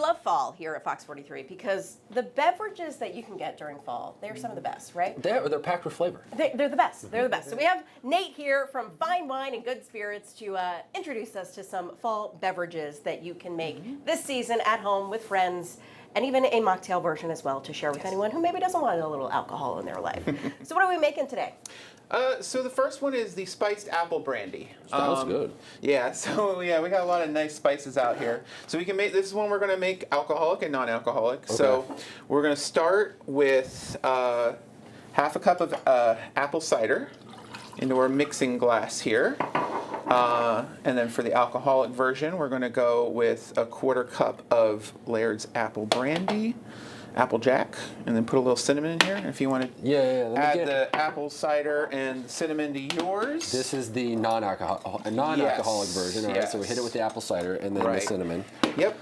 love fall here at Fox 43 because the beverages that you can get during fall, they're some of the best, right? They're packed with flavor. They're the best. They're the best. So we have Nate here from Fine Wine and Good Spirits to introduce us to some fall beverages that you can make this season at home with friends, and even a mocktail version as well to share with anyone who maybe doesn't want a little alcohol in their life. So what are we making today? So the first one is the spiced apple brandy. Sounds good. Yeah, so yeah, we got a lot of nice spices out here. So we can make, this is one we're going to make alcoholic and non-alcoholic. Okay. So we're going to start with half a cup of apple cider into our mixing glass here. And then for the alcoholic version, we're going to go with a quarter cup of Laird's apple brandy. Applejack, and then put a little cinnamon in here. And if you want to add the apple cider and cinnamon to yours. This is the non-alcoholic version. All right, so we hit it with the apple cider and then the cinnamon. Yep.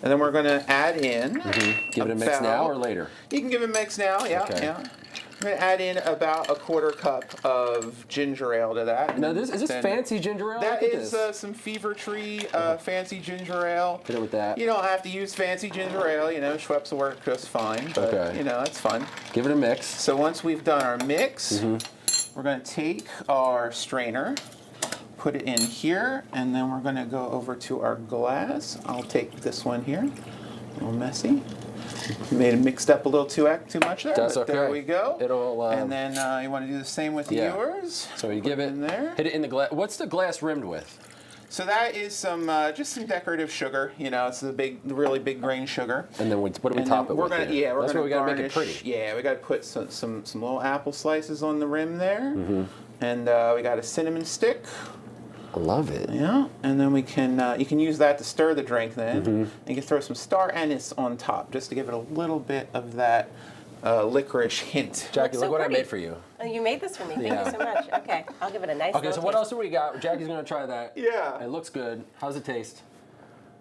And then we're going to add in. Give it a mix now or later? You can give it a mix now. Yeah. Okay. Yeah. I'm going to add in about a quarter cup of ginger ale to that. Now, is this fancy ginger ale? That is some Fever Tree fancy ginger ale. Hit it with that. You don't have to use fancy ginger ale. You know, Schweppes will work just fine. But, you know, that's fun. Give it a mix. So once we've done our mix, we're going to take our strainer, put it in here, and then we're going to go over to our glass. I'll take this one here. A little messy. Made it mixed up a little too much there. That's okay. There we go. It'll. And then you want to do the same with yours. So you give it in there. Hit it in the glass. What's the glass rimmed with? So that is some just some decorative sugar. You know, it's the really big grain sugar. And then what do we top it with? That's where we gotta make it pretty. Yeah, we got to put some little apple slices on the rim there, and we got a cinnamon stick. I love it. Yeah, and then we can you can use that to stir the drink then. And you can throw some star anise on top just to give it a little bit of that licorice hint. Jackie, look what I made for you. Oh, you made this for me. Thank you so much. Okay, I'll give it a nice Okay, so what taste. else do we got? Jackie's going to try that. Yeah. It looks good. How's it taste?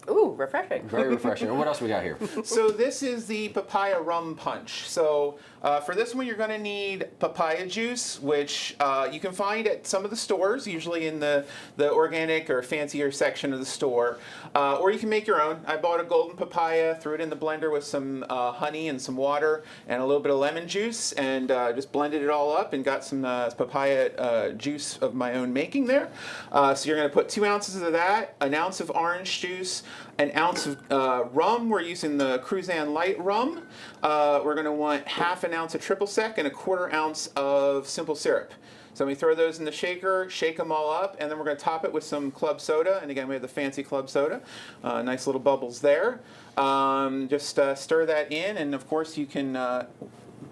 Ooh, refreshing. Very refreshing. And what else we got here? So this is the papaya rum punch. So for this one, you're going to need papaya juice, which you can find at some of the stores, usually in the organic or fancier section of the store. Or you can make your own. I bought a golden papaya, threw it in the blender with some honey and some water and a little bit of lemon juice, and just blended it all up and got some papaya juice of my own making there. So you're going to put 2 ounces of that, an ounce of orange juice, an ounce of rum. We're using the Cruzan Light rum. We're going to want half an ounce of triple sec and a quarter ounce of simple syrup. So we throw those in the shaker, shake them all up, and then we're going to top it with some club soda. And again, we have the fancy club soda. Nice little bubbles there. Just stir that in, and of course you can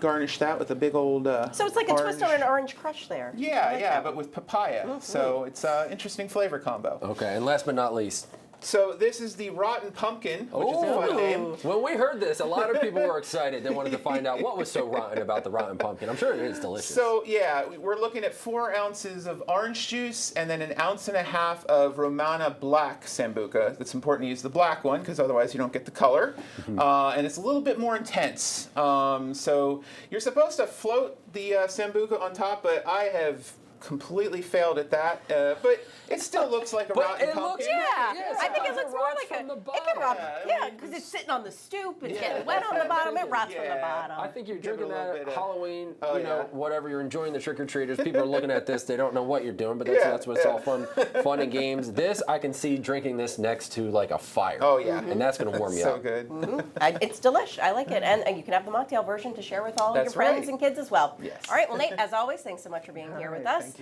garnish that with a big old So it's like a twist on an orange crush there. Yeah, but with papaya. So it's an interesting flavor combo. Okay, and last but not least. So this is the Rotten Pumpkin, which is a fun name. When we heard this, a lot of people were excited. They wanted to find out what was so rotten about the Rotten Pumpkin. I'm sure it is delicious. So yeah, we're looking at 4 ounces of orange juice and then 1.5 ounces of Romana Black Sambuca. It's important to use the black one because otherwise you don't get the color. And it's a little bit more intense. So you're supposed to float the Sambuca on top, but I have completely failed at that, but it still looks like a rotten pumpkin. I think it looks more like it can rot. Yeah, because it's sitting on the stoop, it's getting wet on the bottom, it rots from the bottom. I think you're drinking that at Halloween, whatever, you're enjoying the trick-or-treaters. People are looking at this, they don't know what you're doing, but that's what it's all fun and games. This, I can see drinking this next to like a fire. Oh yeah. And that's going to warm you so up. Good. It's delish. I like it. And you can have the mocktail version to share with all your friends and kids as well. Yes. All right, well, Nate, as always, thanks so much for being here with us.